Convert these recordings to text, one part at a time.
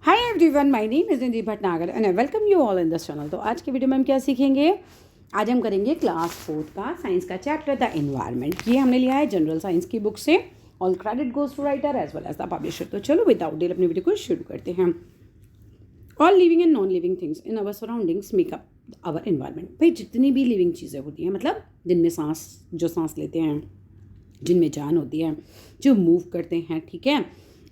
Hi everyone, my name is Nidhi Bhatnagar and I welcome you all in this channel. तो आज की video में हम क्या सीखेंगे? आज हम करेंगे क्लास 4 का साइंस का चैप्टर द एनवायरनमेंट। ये हमने लिया है जनरल साइंस की बुक से। All credit goes to writer as well as the publisher. तो चलो विदाउट डिले अपनी वीडियो को शुरू करते हैं। All living and non living things in our surroundings make up our environment. भाई जितनी भी लिविंग चीज़ें होती हैं, मतलब जिनमें सांस लेते हैं, जिनमें जान होती है, जो मूव करते हैं, ठीक है,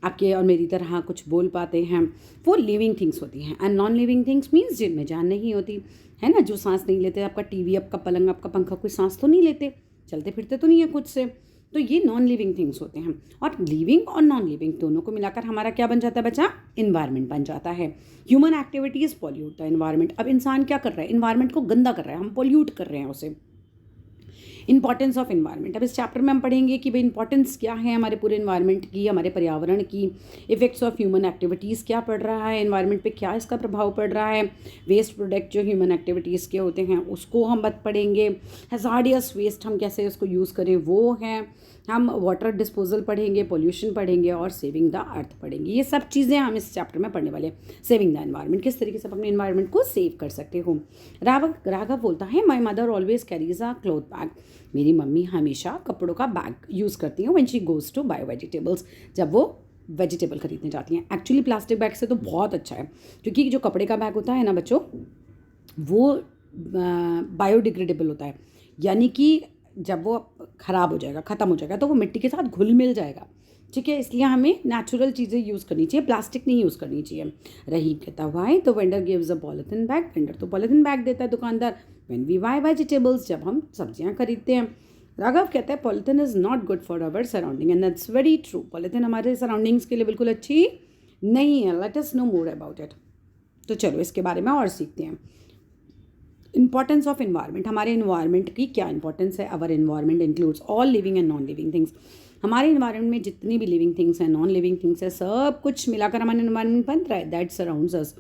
आपके और मेरी तरह कुछ बोल पाते हैं, वो लिविंग थिंग्स होती हैं। And non living things means जिनमें जान नहीं होती है ना, जो सांस नहीं लेते। आपका टीवी, आपका पलंग, आपका पंखा, कोई सांस तो नहीं लेते, चलते फिरते तो नहीं है खुद से। तो ये नॉन लिविंग थिंग्स होते हैं। और लिविंग और नॉन लिविंग दोनों को मिलाकर हमारा क्या बन जाता है बच्चा? इन्वायरमेंट बन जाता है। Human activities pollute the environment. अब इंसान क्या कर रहा है? इन्वायरमेंट को गंदा कर रहा है, हम पॉल्यूट कर रहे हैं उसे। Importance of environment. अब इस चैप्टर में हम पढ़ेंगे कि भाई इंपॉर्टेंस क्या है हमारे पूरे इन्वायरमेंट की, हमारे पर्यावरण की। इफेक्ट्स ऑफ ह्यूमन एक्टिविटीज़ क्या पड़ रहा है इन्वायरमेंट पे, क्या इसका प्रभाव पड़ रहा है। वेस्ट प्रोडक्ट जो ह्यूमन एक्टिविटीज़ के होते हैं उसको हम पढ़ेंगे। हैजार्डियस वेस्ट हम कैसे उसको यूज़ करें वो हैं। हम वाटर डिस्पोजल पढ़ेंगे, पोल्यूशन पढ़ेंगे और सेविंग द अर्थ पढ़ेंगे। ये सब चीज़ें हम इस चैप्टर में पढ़ने वाले हैं। सेविंग द एनवायरनमेंट, किस तरीके से अपने एनवायरनमेंट को सेव कर सकते हो। राघव बोलता है my mother always carries a cloth bag. मेरी मम्मी हमेशा कपड़ों का बैग यूज़ करती हैं when she goes to buy vegetables, जब वो वेजिटेबल खरीदने जाती हैं। एक्चुअली प्लास्टिक बैग से तो बहुत अच्छा है, क्योंकि जो कपड़े का बैग होता है ना बच्चों, वो बायोडिग्रेडेबल होता है। यानी कि जब वो ख़राब हो जाएगा, ख़त्म हो जाएगा, तो वो मिट्टी के साथ घुल मिल जाएगा, ठीक है। इसलिए हमें नेचुरल चीज़ें यूज़ करनी चाहिए, प्लास्टिक नहीं यूज़ करनी चाहिए। रहीम कहता हुआ है तो vendor gives a polythene bag. Vendor तो पॉलिथीन बैग देता है दुकानदार। व्हेन वी बाय वेजिटेबल्स, जब हम सब्जियां खरीदते हैं। राघव कहता है polythene is not good for our surrounding and that's very true. Polythene हमारे सराउंडिंग्स के लिए बिल्कुल अच्छी नहीं है। Let us know more about it. तो चलो इसके बारे में और सीखते हैं। Importance of environment. हमारे इन्वायरमेंट की क्या इंपॉर्टेंस है? Our environment includes all living and non living things. हमारे इन्वायरमेंट में जितनी भी लिविंग थिंग्स हैं, नॉन लिविंग थिंग्स है, सब कुछ मिलाकर हमारे इन्वायरमेंट बन रहा है। दैट सराउंड्स अस,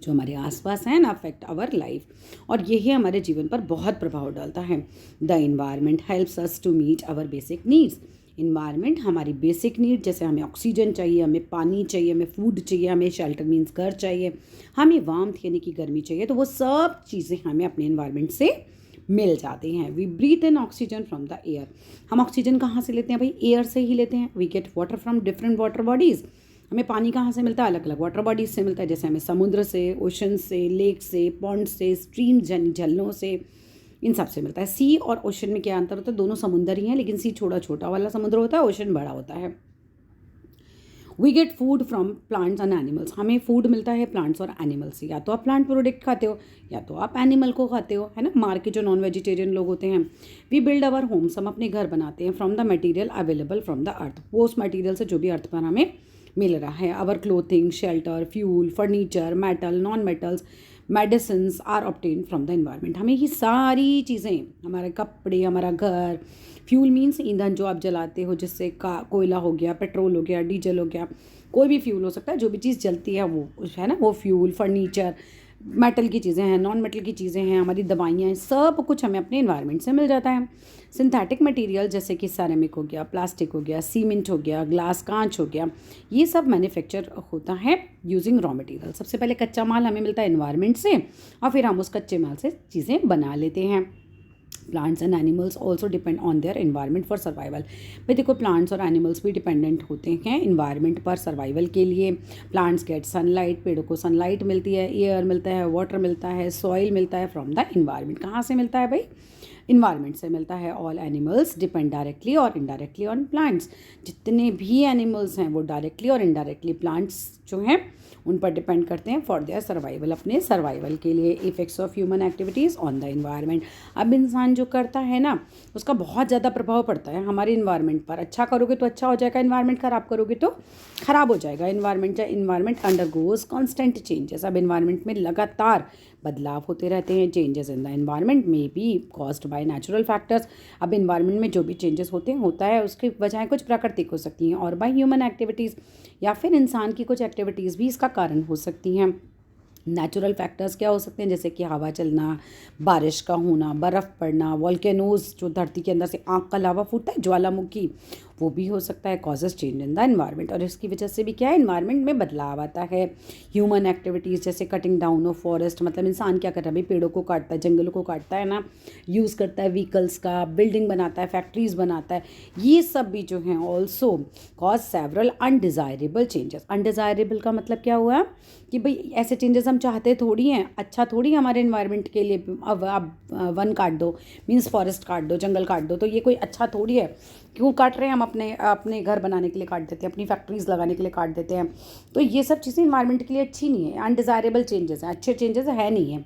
जो हमारे आसपास है ना, अफेक्ट आवर लाइफ, और यही हमारे जीवन पर बहुत प्रभाव डालता है। The environment helps us to meet our basic needs. Environment हमारी बेसिक नीड, जैसे हमें ऑक्सीजन चाहिए, हमें पानी चाहिए, हमें फूड चाहिए, हमें शेल्टर मीन्स घर चाहिए, हमें वार्मथ यानी कि गर्मी चाहिए, तो वो सब चीज़ें हमें अपने इन्वायरमेंट से मिल जाती हैं। We breathe in oxygen from the air. हम ऑक्सीजन कहाँ से लेते हैं भाई? एयर से ही लेते हैं। We get water from different water bodies. हमें पानी कहाँ से मिलता है? अलग अलग वाटर बॉडीज से मिलता है। जैसे हमें समुद्र से, ओशन से, लेक से, पॉन्ड से, स्ट्रीम झरनों से, इन सब से मिलता है। सी और ओशन में क्या अंतर होता है? दोनों समुद्र ही हैं, लेकिन सी छोटा वाला समुद्र होता है, ओशन बड़ा होता है। We get food from plants and animals. हमें फूड मिलता है प्लांट्स और एनिमल्स से। या तो आप प्लांट प्रोडक्ट खाते हो या तो आप एनिमल को खाते हो, है ना। मार के जो नॉन वेजिटेरियन लोग होते हैं। We build our homes. हम अपने घर बनाते हैं from the material available from the earth. वो उस मटेरियल से जो भी अर्थ पर हमें मिल रहा है। Our clothing, shelter, fuel, furniture, metal, non metals, medicines are obtain from the environment. हमें ये सारी चीज़ें, हमारे कपड़े, हमारा घर, फ्यूल मीन्स ईंधन जो आप जलाते हो, जिससे कोयला हो गया, पेट्रोल हो गया, डीजल हो गया, कोई भी फ्यूल हो सकता है, जो भी चीज़ जलती है वो है ना, वो फ्यूल। फर्नीचर मेटल की चीज़ें हैं, नॉन मेटल की चीज़ें हैं, हमारी दवाइयाँ हैं, सब कुछ हमें अपने इन्वायरमेंट से मिल जाता है। सिंथेटिक मटेरियल जैसे कि सैरेमिक हो गया, प्लास्टिक हो गया, सीमेंट हो गया, ग्लास, कांच हो गया, ये सब मैन्युफैक्चर होता है यूजिंग रॉ मटेरियल। सबसे पहले कच्चा माल हमें मिलता है इन्वायरमेंट से, और फिर हम उस कच्चे माल से चीज़ें बना लेते हैं। Plants and animals also depend on their environment for survival. भाई देखो, प्लांट्स और एनिमल्स भी डिपेंडेंट होते हैं इन्वायरमेंट पर सर्वाइवल के लिए। प्लांट्स गेट सनलाइट, पेड़ों को सनलाइट मिलती है, एयर मिलता है, वाटर मिलता है, सॉइल मिलता है फ्रॉम द इन्वायरमेंट। कहाँ से मिलता है भाई? इन्वायरमेंट से मिलता है। ऑल एनिमल्स डिपेंड डायरेक्टली और इनडायरेक्टली ऑन प्लांट्स। जितने भी एनिमल्स हैं वो डायरेक्टली और इनडायरेक्टली प्लांट्स जो हैं उन पर डिपेंड करते हैं फॉर देयर सर्वाइवल, अपने सर्वाइवल के लिए। Effects of human activities on the environment. अब इंसान जो करता है ना, उसका बहुत ज़्यादा प्रभाव पड़ता है हमारे इन्वायरमेंट पर। अच्छा करोगे तो अच्छा हो जाएगा इन्वायरमेंट, ख़राब करोगे तो ख़राब हो जाएगा इन्वायरमेंट अंडरगोज कॉन्स्टेंट चेंजेस। अब इन्वायरमेंट में लगातार बदलाव होते रहते हैं। चेंजेस इन द इन्वायरमेंट में B caused by natural factors. अब इन्वायरमेंट में जो भी चेंजेस होता है उसकी वजह कुछ प्राकृतिक हो सकती हैं, और बाय ह्यूमन एक्टिविटीज़, या फिर इंसान की कुछ एक्टिविटीज़ भी इसका कारण हो सकती हैं। नेचुरल फैक्टर्स क्या हो सकते हैं? जैसे कि हवा चलना, बारिश का होना, बर्फ़ पड़ना, वॉल्केनोज जो धरती के अंदर से आग का लावा फूटता है, ज्वालामुखी, वो भी हो सकता है causes change in the environment. और इसकी वजह से भी क्या है, एनवायरनमेंट में बदलाव आता है। ह्यूमन एक्टिविटीज़ जैसे कटिंग डाउन ऑफ फॉरेस्ट, मतलब इंसान क्या कर रहा है भाई, पेड़ों को काटता है, जंगलों को काटता है ना, यूज़ करता है व्हीकल्स का, बिल्डिंग बनाता है, फैक्ट्रीज़ बनाता है, ये सब भी जो हैं also cause several undesirable changes. Undesirable का मतलब क्या हुआ कि भाई ऐसे चेंजेस हम चाहते थोड़ी हैं, अच्छा थोड़ी हमारे एनवायरनमेंट के लिए। अब आप वन काट दो मीन्स फॉरेस्ट काट दो, जंगल काट दो, तो ये कोई अच्छा थोड़ी है। क्यों काट रहे हैं हम, अपने अपने घर बनाने के लिए काट देते हैं, अपनी फैक्ट्रीज़ लगाने के लिए काट देते हैं। तो ये सब चीज़ें एनवायरनमेंट के लिए अच्छी नहीं है, अनडिज़ायरेबल चेंजेस हैं, अच्छे चेंजेस है नहीं है।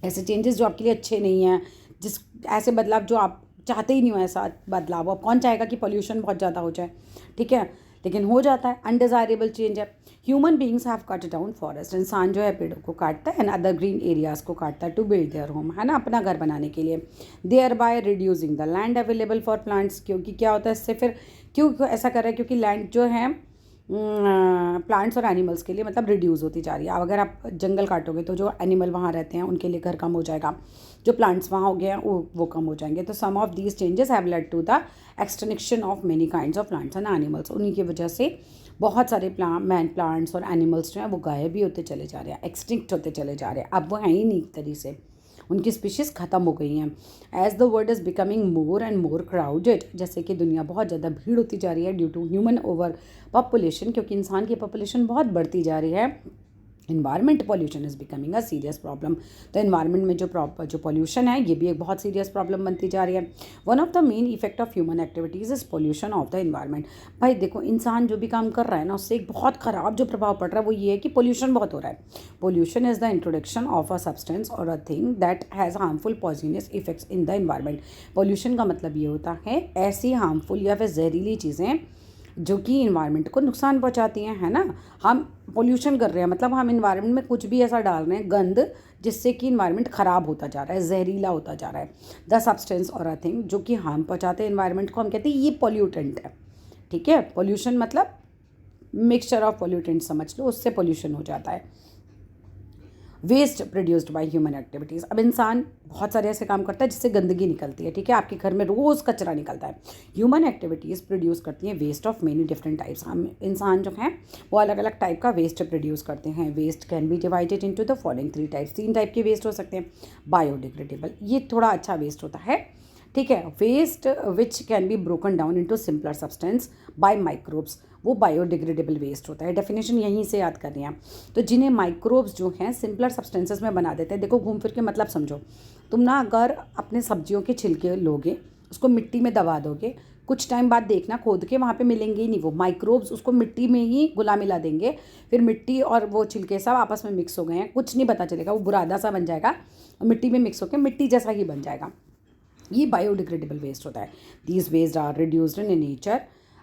ऐसे चेंजेस जो आपके लिए अच्छे नहीं हैं, जिस ऐसे बदलाव जो आप चाहते ही नहीं हो, ऐसा बदलाव अब कौन चाहेगा कि पॉल्यूशन बहुत ज़्यादा हो जाए, ठीक है, लेकिन हो जाता है, अनडिज़ायरेबल चेंज है। Human beings have cut down forest, इंसान जो है पेड़ों को काटता है एंड अदर ग्रीन एरियाज़ को काटता है टू बिल्ड देयर होम, है ना, अपना घर बनाने के लिए। Thereby reducing the land available for plants, क्योंकि क्या होता है इससे फिर, क्यों ऐसा कर रहा है, क्योंकि लैंड जो है प्लांट्स और एनिमल्स के लिए मतलब रिड्यूस होती जा रही है। अब अगर आप जंगल काटोगे तो जो एनिमल वहाँ रहते हैं उनके लिए घर कम हो जाएगा, जो प्लांट्स वहाँ हो गए हैं वो कम हो जाएंगे। तो some of these changes have led to the extinction of many kinds of plants and animals, उन्हीं की वजह से बहुत सारे प्लांट्स और एनिमल्स जो हैं वो गायब भी होते चले जा रहे हैं, एक्सटिंक्ट होते चले जा रहे हैं, अब वो हैं ही नहीं, एक तरीके से उनकी स्पीशीज़ ख़त्म हो गई हैं। As the world is becoming more and more crowded, जैसे कि दुनिया बहुत ज़्यादा भीड़ होती जा रही है due to human over population, क्योंकि इंसान की पॉपुलेशन बहुत बढ़ती जा रही है। Environment pollution is becoming a serious problem, तो इन्वायरमेंट में जो पॉल्यूशन है ये भी एक बहुत सीरियस प्रॉब्लम बनती जा रही है। One of the main effect of human activities is pollution of the environment. भाई देखो, इंसान जो भी काम कर रहा है ना, उससे एक बहुत ख़राब जो प्रभाव पड़ रहा है वो ये है कि पोल्यूशन बहुत हो रहा है। Pollution is the introduction of a substance or a thing that has harmful poisonous effects in the environment. Pollution का मतलब ये होता है ऐसी हार्मफुल या फिर जहरीली चीज़ें जो कि इन्वायरमेंट को नुकसान पहुंचाती हैं, है ना। हम पोल्यूशन कर रहे हैं मतलब हम इन्वायरमेंट में कुछ भी ऐसा डाल रहे हैं गंद, जिससे कि इन्वायरमेंट ख़राब होता जा रहा है, जहरीला होता जा रहा है। The substance or a thing जो कि हार्म पहुंचाते हैं इन्वायरमेंट को, हम कहते हैं ये पॉल्यूटेंट है, ठीक है। पॉल्यूशन मतलब मिक्सचर ऑफ पॉल्यूटेंट समझ लो, उससे पॉल्यूशन हो जाता है। Waste produced by human activities, अब इंसान बहुत सारे ऐसे काम करता है जिससे गंदगी निकलती है, ठीक है, आपके घर में रोज़ कचरा निकलता है। ह्यूमन एक्टिविटीज़ प्रोड्यूस करती हैं waste of many different types, हम इंसान जो हैं वो अलग अलग टाइप का वेस्ट प्रोड्यूस करते हैं। Waste can be divided into the following 3 types, 3 type के वेस्ट हो सकते हैं। बायोडिग्रेडेबल, ये थोड़ा अच्छा वेस्ट होता है, ठीक है। Waste which can be broken down into simpler substance by microbes, वो बायोडिग्रेडेबल वेस्ट होता है। डेफिनेशन यहीं से याद करनी है। तो जिन्हें माइक्रोब्स जो हैं सिंपलर सब्सटेंसेस में बना देते हैं। देखो घूम फिर के मतलब समझो, तुम ना अगर अपने सब्जियों के छिलके लोगे, उसको मिट्टी में दबा दोगे, कुछ टाइम बाद देखना खोद के वहाँ पे मिलेंगे ही नहीं वो माइक्रोब्स, उसको मिट्टी में ही घुला मिला देंगे, फिर मिट्टी और वो छिलके सब आपस में मिक्स हो गए हैं, कुछ नहीं पता चलेगा, वो बुरादा सा बन जाएगा और मिट्टी में मिक्स होकर मिट्टी जैसा ही बन जाएगा। ये बायोडिग्रेडेबल वेस्ट होता है। These waste are reduced in nature,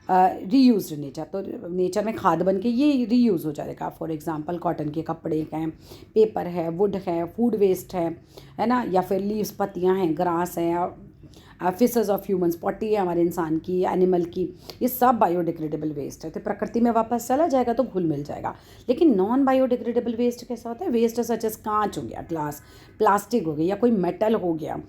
reuse in nature, तो नेचर में खाद बन के ये रीयूज़ हो जाएगा। फॉर एग्जांपल कॉटन के कपड़े हैं, पेपर है, वुड है, फूड वेस्ट है ना, या फिर लीव्स पत्तियां हैं, ग्रास है, फिशेस ऑफ ह्यूमन्स, पॉटी है हमारे इंसान की, एनिमल की, ये सब बायोडिग्रेडेबल वेस्ट है। तो प्रकृति में वापस चला जाएगा तो घुल मिल जाएगा। लेकिन नॉन बायोडिग्रेडेबल वेस्ट कैसा होता है? वेस्ट सच एज कांच हो गया, ग्लास, प्लास्टिक हो गया, या कोई मेटल हो गया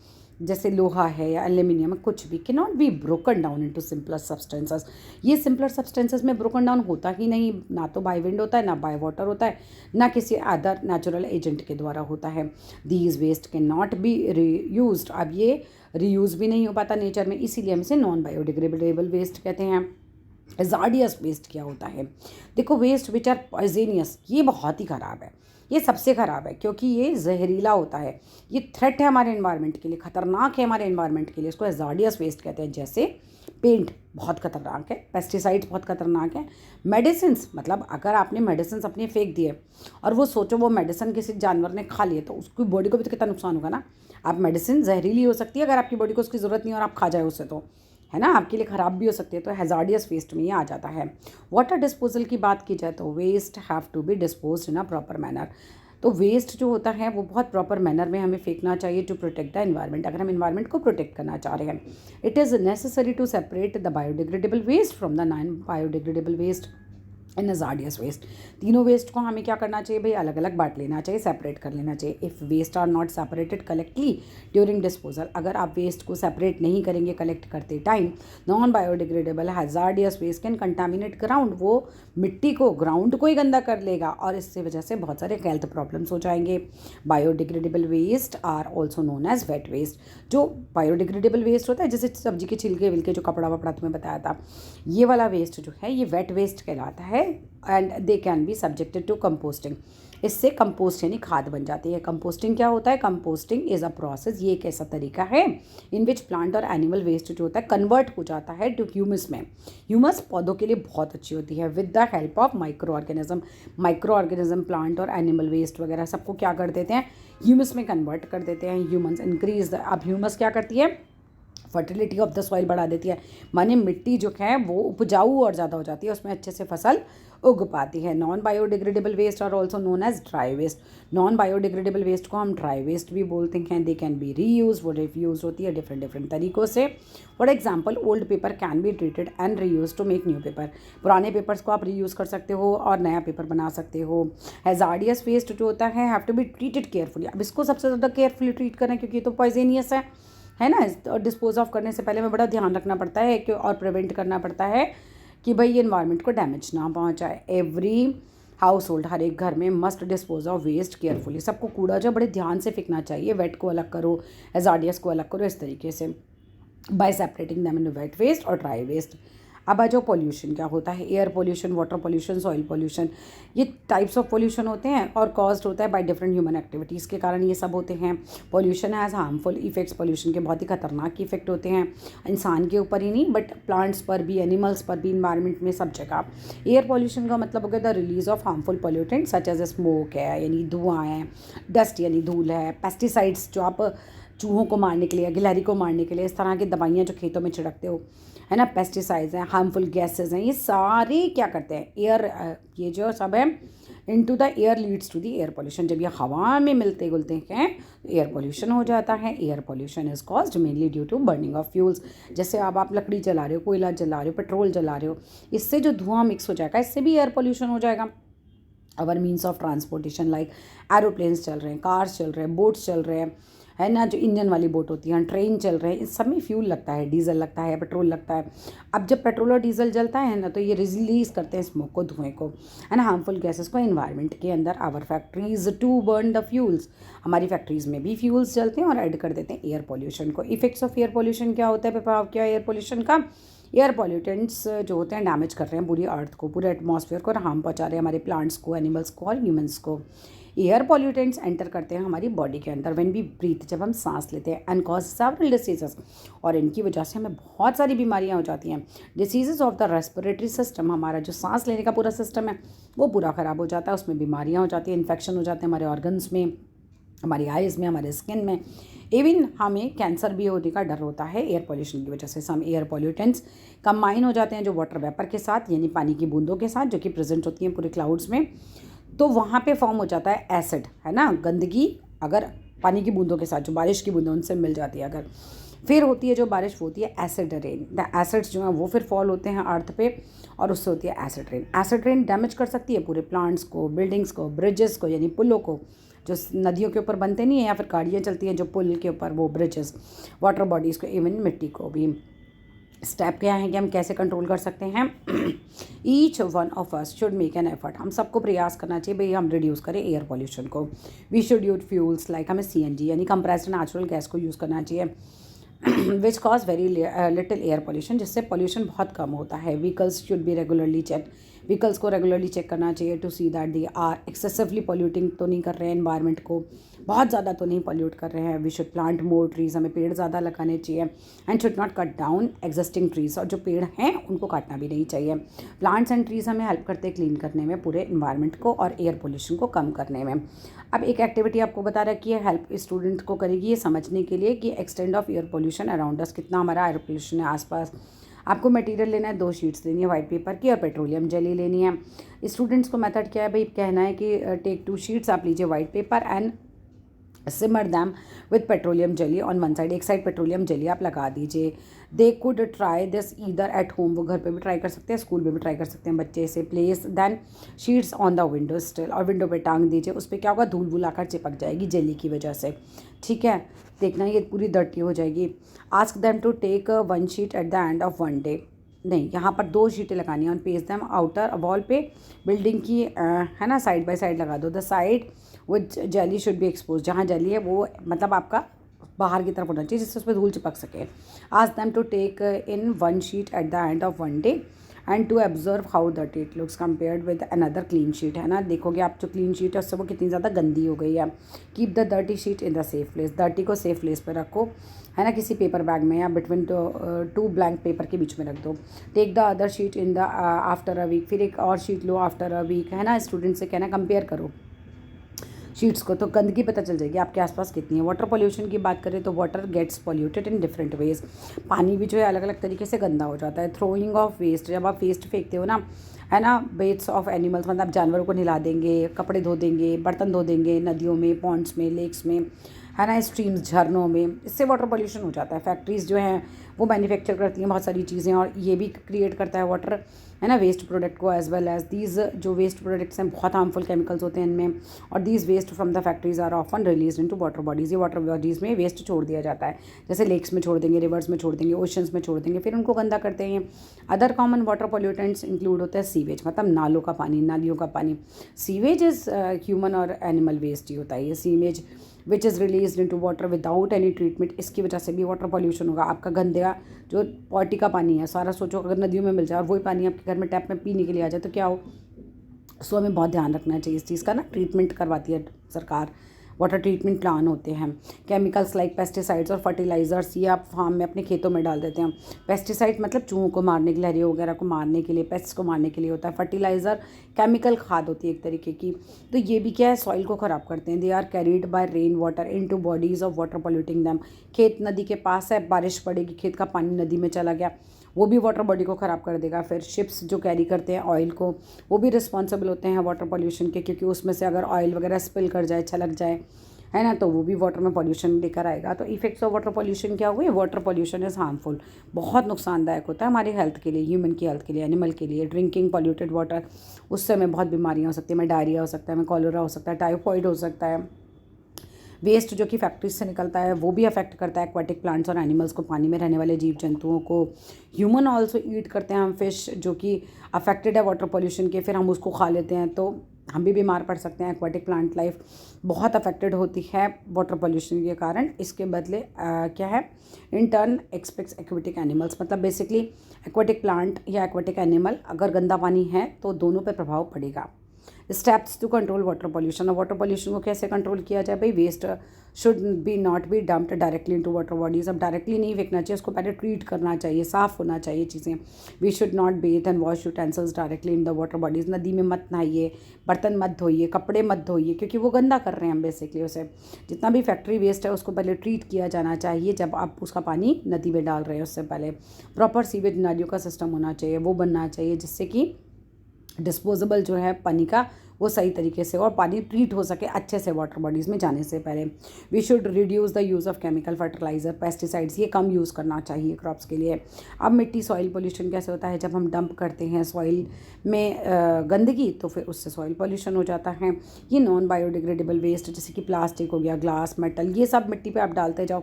जैसे लोहा है या एल्यूमिनियम, कुछ भी can not B broken down into simpler substances. ये सिंपलर सब्सटेंसेस में ब्रोकन डाउन होता ही नहीं, ना तो बाय विंड होता है, ना बाय वाटर होता है, ना किसी अदर नेचुरल एजेंट के द्वारा होता है। These waste can not be reused, अब ये रीयूज़ भी नहीं हो पाता नेचर में, इसीलिए हम इसे नॉन बायोडिग्रेडेबल वेस्ट कहते हैं। हैज़ार्डियस वेस्ट क्या होता है? देखो वेस्ट विच आर पॉइजनियस, ये बहुत ही ख़राब है, ये सबसे ख़राब है क्योंकि ये जहरीला होता है, ये थ्रेट है हमारे एनवायरनमेंट के लिए, ख़तरनाक है हमारे एनवायरनमेंट के लिए, इसको हैज़ार्डियस वेस्ट कहते हैं। जैसे पेंट बहुत ख़तरनाक है, पेस्टिसाइड्स बहुत ख़तरनाक है, मेडिसिन्स, मतलब अगर आपने मेडिसिन्स अपने फेंक दिए और वो सोचो वो मेडिसिन किसी जानवर ने खा लिए तो उसकी बॉडी को भी तो कितना नुकसान होगा ना। आप मेडिसिन जहरीली हो सकती है अगर आपकी बॉडी को उसकी ज़रूरत नहीं और आप खा जाए उससे, तो है ना, आपके लिए ख़राब भी हो सकती है। तो हैज़ार्डियस वेस्ट में ये आ जाता है। वाटर डिस्पोजल की बात की जाए तो waste have to be disposed in a proper manner, तो वेस्ट जो होता है वो बहुत प्रॉपर मैनर में हमें फेंकना चाहिए टू प्रोटेक्ट द एनवायरनमेंट, अगर हम एनवायरनमेंट को प्रोटेक्ट करना चाह रहे हैं। It is necessary to separate the biodegradable waste from the non biodegradable waste. And hazardous waste. तीनों वेस्ट को हमें क्या करना चाहिए भाई, अलग अलग बांट लेना चाहिए, सेपरेट कर लेना चाहिए। If waste are not separated correctly during disposal, अगर आप वेस्ट को सेपरेट नहीं करेंगे कलेक्ट करते time, non biodegradable hazardous waste can contaminate ground, वो मिट्टी को, ग्राउंड को ही गंदा कर लेगा और इससे वजह से बहुत सारे हेल्थ प्रॉब्लम्स हो जाएंगे। Biodegradable waste are also known as wet waste. जो बायोडिग्रेडेबल वेस्ट होता है, जैसे सब्जी के छिलके विलके, जो कपड़ा वपड़ा तुम्हें बताया था, ये वाला वेस्ट जो है ये वेट वेस्ट कहलाता है and they can be subjected to composting. इससे कंपोस्ट यानी खाद बन जाती है। कंपोस्टिंग क्या होता है? कंपोस्टिंग इज़ अ प्रोसेस, ये एक ऐसा तरीका है इन विच प्लांट और एनिमल वेस्ट जो होता है कन्वर्ट हो जाता है टू ह्यूमस में। ह्यूमस पौधों के लिए बहुत अच्छी होती है with the help of micro organism. Micro organism plant और एनिमल वेस्ट वगैरह सबको क्या कर देते हैं, ह्यूमस में कन्वर्ट कर देते हैं। ह्यूमन्स इंक्रीज द, अब ह्यूमस क्या करती है, फर्टिलिटी ऑफ द सॉइल बढ़ा देती है, माने मिट्टी जो है वो उपजाऊ और ज़्यादा हो जाती है, उसमें अच्छे से फसल उग पाती है। Non biodegradable waste are also known as dry waste. Non biodegradable waste को हम ड्राई वेस्ट भी बोलते हैं। दे कैन बी रीयूज, वो रीयूज होती है डिफरेंट तरीक़ों से। For example old paper can be treated and reuse to make new paper. पुराने पेपर्स को आप रीयूज़ कर सकते हो और नया पेपर बना सकते हो। हैजार्डियस वेस्ट जो होता है have to be treated carefully. अब इसको सबसे ज़्यादा केयरफुली ट्रीट करना, क्योंकि ये तो पॉइजनियस है ना, और डिस्पोज ऑफ करने से पहले हमें बड़ा ध्यान रखना पड़ता है कि, और प्रिवेंट करना पड़ता है कि भाई ये इन्वायरमेंट को डैमेज ना पहुंचाए। एवरी हाउस होल्ड, हर एक घर में must dispose of waste carefully. सबको कूड़ा जो बड़े ध्यान से फेंकना चाहिए, वेट को अलग करो, हैजार्डियस को अलग करो, इस तरीके से by separating them in wet waste और ड्राई वेस्ट। अब आ जाओ पॉल्यूशन क्या होता है। Air pollution, water pollution, soil pollution, ये टाइप्स ऑफ पॉल्यूशन होते हैं और कॉज्ड होता है बाय डिफरेंट ह्यूमन एक्टिविटीज़ के कारण ये सब होते हैं। Pollution has harmful effects. Pollution के बहुत ही खतरनाक इफेक्ट होते हैं, इंसान के ऊपर ही नहीं बट प्लांट्स पर भी, एनिमल्स पर भी, इन्वायरमेंट में, सब जगह। एयर पॉल्यूशन का मतलब हो गया the release of harmful pollutants such as smoke है यानी धुआं है, डस्ट यानी धूल है, पेस्टिसाइड्स जो आप चूहों को मारने के लिए, गिलहरी को मारने के लिए इस तरह की दवाइयाँ जो खेतों में छिड़कते हो, है ना, पेस्टिसाइड्स हैं, हार्मफुल गैसेस हैं, ये सारे क्या करते हैं, एयर, ये जो सब है into the air leads to the air pollution. जब ये हवा में मिलते जुलते हैं तो एयर पॉल्यूशन हो जाता है। Air pollution is caused mainly due to burning of fuels. जैसे अब आप लकड़ी जला रहे हो, कोयला जला रहे हो, पेट्रोल जला रहे हो, इससे जो धुआं मिक्स हो जाएगा इससे भी एयर पॉल्यूशन हो जाएगा। Our means of transportation like aeroplanes चल रहे हैं, कार्स चल रहे हैं, बोट्स चल रहे हैं, है ना, जो इंजन वाली बोट होती हैं, ट्रेन चल रहे हैं, इन सब में फ्यूल लगता है, डीजल लगता है, पेट्रोल लगता है। अब जब पेट्रोल और डीजल जलता है ना तो ये रिलीज करते हैं स्मोक को, धुएं को, है ना, हार्मफुल गैसेस को एनवायरनमेंट के अंदर। Our factories to burn the fuels, हमारी फैक्ट्रीज में भी फ्यूल्स जलते हैं और ऐड कर देते हैं एयर पॉल्यूशन को। इफेक्ट्स ऑफ एयर पॉल्यूशन क्या होता है, प्रभाव क्या एयर पॉल्यूशन का? एयर पॉल्यूटेंट्स जो होते हैं डैमेज कर रहे हैं पूरी अर्थ को, पूरे एटमॉस्फेयर को, और हार्म पहुंचा रहे हैं हमारे प्लांट्स को, एनिमल्स को और ह्यूमंस को। एयर पॉल्यूटेंट्स एंटर करते हैं हमारी बॉडी के अंदर व्हेन वी ब्रीथ, जब हम सांस लेते हैं, एंड कॉज सेवरल डिसीजेस, और इनकी वजह से हमें बहुत सारी बीमारियां हो जाती हैं। Diseases of the respiratory system, हमारा जो सांस लेने का पूरा सिस्टम है वो पूरा ख़राब हो जाता है, उसमें बीमारियां हो जाती हैं, इन्फेक्शन हो जाते हैं हमारे ऑर्गन्स में, हमारी आइज़ में, हमारे स्किन में। इवन हमें कैंसर भी होने का डर होता है एयर पॉल्यूशन की वजह से। सम एयर पॉल्यूटेंट्स कंबाइन हो जाते हैं जो वाटर वेपर के साथ, यानी पानी की बूंदों के साथ, जो कि प्रेजेंट होती हैं पूरे क्लाउड्स में, तो वहाँ पे फॉर्म हो जाता है एसिड, है ना, गंदगी अगर पानी की बूंदों के साथ, जो बारिश की बूंदें उनसे मिल जाती है अगर, फिर होती है जो बारिश वो होती है एसिड रेन। द एसिड्स जो हैं वो फिर फॉल होते हैं अर्थ पे और उससे होती है acid rain. Acid rain damage कर सकती है पूरे प्लांट्स को, बिल्डिंग्स को, ब्रिजेस को, यानी पुलों को, जो नदियों के ऊपर बनते नहीं है या फिर गाड़ियाँ चलती हैं जो पुल के ऊपर, वो ब्रिजेस, वाटर बॉडीज़ को, इवन मिट्टी को भी। स्टेप क्या है कि हम कैसे कंट्रोल कर सकते हैं? Each one of us should make an effort, हम सबको प्रयास करना चाहिए भाई हम रिड्यूस करें एयर पॉल्यूशन को। We should use fuels like, हमें CNG यानी कंप्रेस्ड नेचुरल गैस को यूज़ करना चाहिए, which cause very little air pollution, जिससे पॉल्यूशन बहुत कम होता है। Vehicles should be regularly check, vehicles को रेगुलरली चेक करना चाहिए to see that they are excessively polluting तो नहीं कर रहे हैं एनवायरनमेंट को, बहुत ज़्यादा तो नहीं पॉल्यूट कर रहे हैं। We should plant more trees, हमें पेड़ ज़्यादा लगाने चाहिए, and should not cut down existing trees, और जो पेड़ हैं उनको काटना भी नहीं चाहिए। प्लांट्स एंड ट्रीज़ हमें हेल्प करते हैं क्लीन करने में पूरे इन्वायरमेंट को और एयर पोल्यूशन को कम करने में। अब एक एक्टिविटी आपको बता रखी है, हेल्प स्टूडेंट को करेगी ये समझने के लिए कि extend of air pollution around us, कितना हमारा एयर पोल्यूशन है आसपास। आपको मटेरियल लेना है, 2 शीट्स लेनी है वाइट पेपर की और पेट्रोलियम जेली लेनी है। स्टूडेंट्स को मेथड क्या है भाई, कहना है कि टेक 2 शीट्स, आप लीजिए white paper and smear them with petroleum jelly on one side, एक साइड पेट्रोलियम जेली आप लगा दीजिए। They could try this either at home, वो घर पे भी ट्राई कर सकते हैं, स्कूल में भी ट्राई कर सकते हैं बच्चे से। Place then sheets on the window still, और विंडो पे टांग दीजिए, उस पर क्या होगा, धूल वूल आकर चिपक जाएगी जेली की वजह से, ठीक है। देखना ये पूरी डर्टी हो जाएगी। Ask them to take 1 sheet at the end of 1 day, नहीं यहाँ पर 2 शीटें लगानी है, और पेस्ट देम आउटर वॉल पे बिल्डिंग की है ना, साइड बाय साइड लगा दो। The side which jelly should be expose, जहाँ जेली है वो मतलब आपका बाहर की तरफ होना चाहिए जिससे उस पर धूल चिपक सके। Ask them to take in 1 sheet at the end of 1 day and to observe how dirty it looks compared with another clean sheet, है ना। देखोगे आप जो क्लीन शीट है उससे वो कितनी ज़्यादा गंदी हो गई है। Keep the dirty sheet in the safe place, dirty को सेफ प्लेस पर रखो, है ना, किसी पेपर बैग में या बिटवीन 2 ब्लैंक पेपर के बीच में रख दो। Take the other sheet in the after a week, फिर एक और शीट लो आफ्टर अ वीक, है ना। स्टूडेंट से कहना कंपेयर करो शीट्स को, तो गंदगी पता चल जाएगी आपके आसपास कितनी है। वाटर पोल्यूशन की बात करें तो water gets polluted in different ways, पानी भी जो है अलग अलग तरीके से गंदा हो जाता है। थ्रोइंग ऑफ वेस्ट, जब आप वेस्ट फेंकते हो ना, है ना, बेट्स ऑफ एनिमल्स, मतलब जानवरों को नहला देंगे, कपड़े धो देंगे, बर्तन धो देंगे नदियों में, पॉन्ड्स में, लेक्स में, है ना, स्ट्रीम्स, झरनों में, इससे वाटर पोल्यूशन हो जाता है। फैक्ट्रीज़ जो हैं वो मैन्युफैक्चर करती हैं बहुत सारी चीज़ें, और ये भी क्रिएट करता है वाटर, है ना, वेस्ट प्रोडक्ट को, एज वेल एज दीज जो वेस्ट प्रोडक्ट्स हैं बहुत हार्मफुल केमिकल्स होते हैं इनमें, और these waste from the factories are often release into water bodies, ये वाटर बॉडीज़ में वेस्ट छोड़ दिया जाता है, जैसे लेक्स में छोड़ देंगे, रिवर्स में छोड़ देंगे, ओशंस में छोड़ देंगे, फिर उनको गंदा करते हैं। Other common water pollutants include होता है सीवेज, मतलब नालों का पानी, नालियों का पानी। सीवेज इज़ ह्यूमन और एनिमल वेस्ट ही होता है ये sewage, which is release into water without any treatment, इसकी वजह से भी वाटर पोल्यूशन होगा। आपका गंदा जो पॉटी का पानी है सारा, सोचो अगर नदियों में मिल जाए और वही पानी आपके घर में टैप में पीने के लिए आ जाए तो क्या हो। सो हमें बहुत ध्यान रखना चाहिए इस चीज़ का ना। ट्रीटमेंट करवाती है सरकार, वाटर ट्रीटमेंट प्लान होते हैं। केमिकल्स लाइक पेस्टिसाइड्स और फर्टिलाइज़र्स, ये आप फार्म में अपने खेतों में डाल देते हैं। पेस्टिसाइड मतलब चूहों को मारने के लिए, हरियों वगैरह को मारने के लिए, पेस्ट्स को मारने के लिए होता है। फर्टिलाइज़र केमिकल खाद होती है एक तरीके की, तो ये भी क्या है, सॉइल को ख़राब करते हैं। They are carried by rain water into bodies of water polluting them, खेत नदी के पास है, बारिश पड़ेगी, खेत का पानी नदी में चला गया, वो भी वाटर बॉडी को ख़राब कर देगा। फिर शिप्स जो कैरी करते हैं ऑयल को, वो भी रिस्पॉन्सिबल होते हैं वाटर पॉल्यूशन के, क्योंकि उसमें से अगर ऑयल वगैरह स्पिल कर जाए, छलक जाए, है ना, तो वो भी वाटर में पॉल्यूशन लेकर आएगा। तो इफेक्ट्स ऑफ वाटर पॉल्यूशन क्या हुए, वाटर पॉल्यूशन इज़ हार्मफुल, बहुत नुकसानदायक होता है हमारी हेल्थ के लिए, ह्यूमन की हेल्थ के लिए, एनिमल के लिए। ड्रिंकिंग पॉल्यूटेड वाटर, उससे हमें बहुत बीमारियाँ हो सकती है, हमें डायरिया हो सकता है, हमें कॉलेरा हो सकता है, टाइफॉइड हो सकता है। वेस्ट जो कि फैक्ट्रीज से निकलता है वो भी अफेक्ट करता है एक्वाटिक प्लांट्स और एनिमल्स को, पानी में रहने वाले जीव जंतुओं को। ह्यूमन ऑल्सो ईट करते हैं हम फिश जो कि अफेक्टेड है वाटर पोल्यूशन के, फिर हम उसको खा लेते हैं तो हम भी बीमार पड़ सकते हैं। एक्वाटिक प्लांट लाइफ बहुत अफेक्टेड होती है वाटर पोल्यूशन के कारण। इसके बदले क्या है, in turn expects aquatic animals, मतलब बेसिकली एक्वाटिक प्लांट या एक्वाटिक एनिमल, अगर गंदा पानी है तो दोनों पे प्रभाव पड़ेगा। Steps to control water pollution, और वाटर पॉल्यूशन को कैसे कंट्रोल किया जाए भाई, waste should be not be dumped directly into water bodies, अब डायरेक्टली नहीं फेंकना चाहिए, उसको पहले ट्रीट करना चाहिए, साफ़ होना चाहिए चीज़ें। We should not bathe and wash utensils directly in the water bodies, नदी में मत नहाइए, बर्तन मत धोइए, कपड़े मत धोइए, क्योंकि वो गंदा कर रहे हैं हम बेसिकली उसे। जितना भी फैक्ट्री वेस्ट है उसको पहले ट्रीट किया जाना चाहिए, जब आप उसका पानी नदी में डाल रहे हैं उससे पहले। प्रॉपर सीवेज नालियों का सिस्टम होना चाहिए, वो बनना चाहिए जिससे कि डिस्पोजेबल जो है पानी का वो सही तरीके से और पानी ट्रीट हो सके अच्छे से वाटर बॉडीज़ में जाने से पहले। We should reduce the use of chemical fertilizer, pesticides, ये कम यूज़ करना चाहिए क्रॉप्स के लिए। अब मिट्टी सॉइल पोल्यूशन कैसे होता है, जब हम डंप करते हैं सॉइल में गंदगी तो फिर उससे सॉइल पोल्यूशन हो जाता है। ये नॉन बायोडिग्रेडेबल वेस्ट जैसे कि प्लास्टिक हो गया, ग्लास, मेटल, ये सब मिट्टी पे आप डालते जाओ,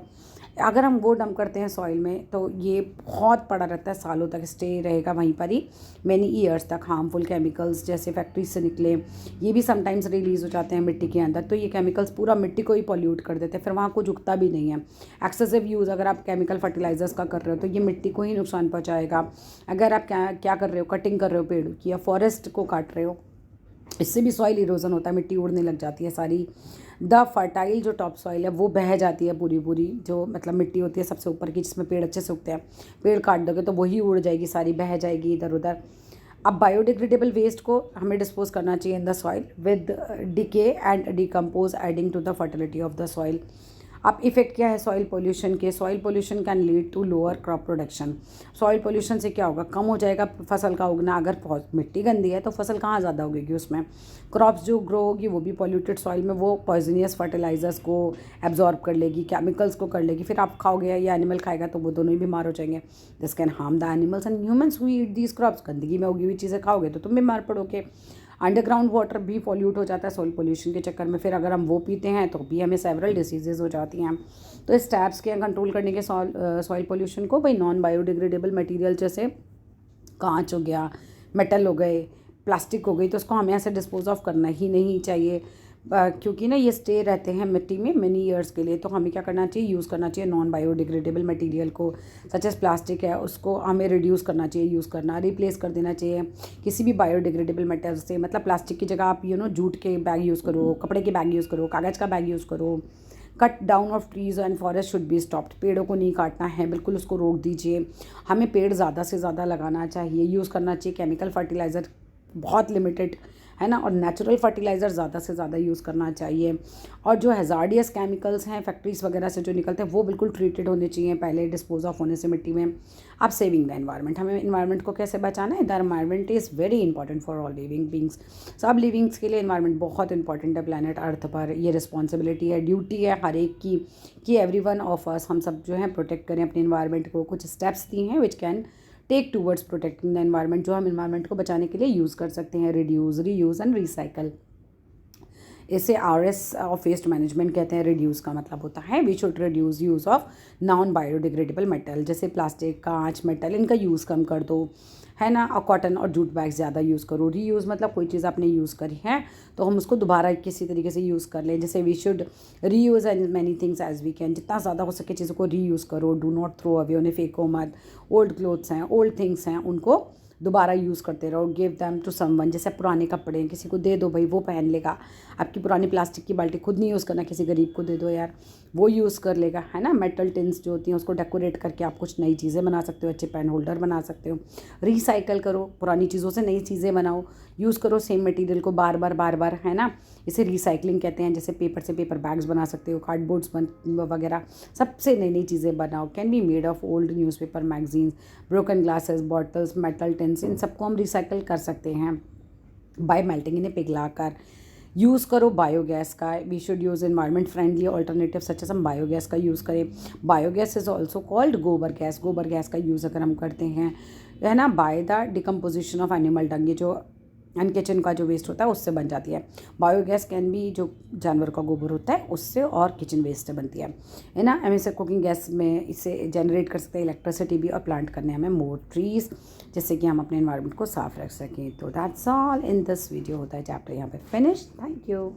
अगर हम वो डंप करते हैं सॉइल में तो ये बहुत पड़ा रहता है, सालों तक स्टे रहेगा वहीं पर ही, मैनी ईयर्स तक। हार्मफुल केमिकल्स जैसे फैक्ट्री से निकले ये भी समटाइम्स रिलीज़ हो जाते हैं मिट्टी के अंदर, तो ये केमिकल्स पूरा मिट्टी को ही पॉल्यूट कर देते हैं, फिर वहाँ कुछ उगता भी नहीं है। एक्सेसिव यूज़ अगर आप केमिकल फर्टिलाइजर्स का कर रहे हो तो ये मिट्टी को ही नुकसान पहुँचाएगा। अगर आप क्या कर रहे हो, कटिंग कर रहे हो पेड़ की या फॉरेस्ट को काट रहे हो, इससे भी सॉइल इरोजन होता है, मिट्टी उड़ने लग जाती है सारी। द फर्टाइल जो टॉप सॉइल है वो बह जाती है पूरी पूरी, जो मतलब मिट्टी होती है सबसे ऊपर की जिसमें पेड़ अच्छे से उगते हैं, पेड़ काट दोगे तो वही उड़ जाएगी सारी, बह जाएगी इधर उधर। अब बायोडिग्रेडेबल वेस्ट को हमें डिस्पोज करना चाहिए in the soil with decay and decompose adding to the fertility of the soil. अब इफ़ेक्ट क्या है सॉइल पोल्यूशन के? Soil pollution can lead to lower crop production. Soil pollution से क्या होगा? कम हो जाएगा फसल का उगना। अगर मिट्टी गंदी है तो फसल कहाँ ज़्यादा उगेगी उसमें? क्रॉप्स जो ग्रो होगी वो भी पॉल्यूटेड सॉइल में, वो पॉइजनियस फर्टिलाइजर्स को एब्जॉर्ब कर लेगी, केमिकल्स को कर लेगी, फिर आप खाओगे या एनिमल खाएगा तो वो दोनों ही बीमार हो जाएंगे। This can harm the animals and humans who eat these crops. गंदगी में उगी हुई चीज़ें खाओगे तो तुम बीमार पड़ोगे। अंडरग्राउंड वाटर भी पॉल्यूट हो जाता है सॉइल पोल्यूशन के चक्कर में, फिर अगर हम वो पीते हैं तो भी हमें सेवरल डिसीजेज हो जाती हैं। तो स्टेप्स के कंट्रोल करने के सॉइल पोल्यूशन को, भाई नॉन बायोडिग्रेडेबल मटेरियल जैसे कांच हो गया, मेटल हो गए, प्लास्टिक हो गई, तो उसको हमें ऐसे डिस्पोज ऑफ करना ही नहीं चाहिए, क्योंकि ना ये स्टे रहते हैं मिट्टी में मेनी ईयर्स के लिए। तो हमें क्या करना चाहिए? यूज़ करना चाहिए नॉन बायोडिग्रेडेबल मटेरियल को, सच एज प्लास्टिक है उसको हमें रिड्यूस करना चाहिए यूज़ करना, रिप्लेस कर देना चाहिए किसी भी बायोडिग्रेडेबल मटेरियल से। मतलब प्लास्टिक की जगह आप जूट के बैग यूज़ करो, कपड़े के बैग यूज़ करो, कागज़ का बैग यूज़ करो। Cut down of trees and forest should be stopped. पेड़ों को नहीं काटना है, बिल्कुल उसको रोक दीजिए। हमें पेड़ ज़्यादा से ज़्यादा लगाना चाहिए, यूज़ करना चाहिए केमिकल फर्टिलाइज़र बहुत लिमिटेड, है ना, और नेचुरल फर्टिलाइज़र ज़्यादा से ज़्यादा यूज़ करना चाहिए। और जो हैज़ार्डियस केमिकल्स हैं फैक्ट्रीज़ वगैरह से जो निकलते हैं वो बिल्कुल ट्रीटेड होने चाहिए पहले डिस्पोज ऑफ होने से मिट्टी में। अब सेविंग द एनवायरनमेंट, हमें एनवायरनमेंट को कैसे बचाना है? The environment is very important for all living beings. सब लिविंग्स के लिए एनवायरनमेंट बहुत इंपॉर्टेंट है प्लानट अर्थ पर। ये रिस्पॉन्सिबिलिटी है, ड्यूटी है हर एक की कि एवरी वन ऑफ अस, हम सब जो है प्रोटेक्ट करें अपने एनवायरनमेंट को। कुछ स्टेप्स दी हैं which can take towards protecting the environment, जो हम एनवायरनमेंट को बचाने के लिए यूज़ कर सकते हैं। Reduce, reuse and recycle. इसे RS ऑफ वेस्ट मैनेजमेंट कहते हैं। रिड्यूस का मतलब होता है we should reduce use of non biodegradable metal, जैसे प्लास्टिक, कांच, मेटल, इनका यूज़ कम कर दो, है ना। और कॉटन और जूट बैग ज़्यादा यूज़ करो। रीयूज़ मतलब कोई चीज़ आपने यूज़ करी है तो हम उसको दोबारा किसी तरीके से यूज़ कर लें। जैसे we should reuse and many things as we can. जितना ज़्यादा हो सके चीज़ों को रीयूज़ करो, डू नॉट थ्रो अवे, उन्हें फेंको मत। ओल्ड क्लोथ्स हैं, ओल्ड थिंग्स हैं, उनको दोबारा यूज़ करते रहो। गिव दैम टू समवन, जैसे पुराने कपड़े हैं किसी को दे दो, भाई वो पहन लेगा। आपकी पुरानी प्लास्टिक की बाल्टी खुद नहीं यूज़ करना, किसी गरीब को दे दो यार, वो यूज़ कर लेगा, है ना। मेटल टिन्स जो होती हैं उसको डेकोरेट करके आप कुछ नई चीज़ें बना सकते हो, अच्छे पेन होल्डर बना सकते हो। रिसाइकल करो, पुरानी चीज़ों से नई चीज़ें बनाओ, यूज़ करो सेम मटेरियल को बार बार, है ना। इसे रिसाइकलिंग कहते हैं। जैसे पेपर से पेपर बैग्स बना सकते हो, कार्डबोर्ड्स वगैरह, सबसे नई नई चीज़ें बनाओ। Can be made of old newspaper, magazines, broken glasses, bottles, metal tins, इन सबको हम रिसाइकल कर सकते हैं बाय मेल्टिंग, इन्हें पिघला कर। यूज़ करो बायोगैस का। We should use environment friendly alternative such as, हम बायोगैस का यूज़ करें। Biogas is also called gobar gas. गोबर गैस का यूज़ अगर हम करते हैं, है ना, by the decomposition of animal dung, ये जो एंड किचन का जो वेस्ट होता है उससे बन जाती है। बायोगैस कैन भी, जो जानवर का गोबर होता है उससे, और किचन वेस्ट से बनती है ना। हम इसे कुकिंग गैस में इसे जनरेट कर सकते हैं, इलेक्ट्रिसिटी भी, और प्लांट करने हमें मोर ट्रीज़, जिससे कि हम अपने एनवायरनमेंट को साफ रख सकें। तो that's all in this video. होता है चैप्टर यहाँ पे फिनिश। Thank you.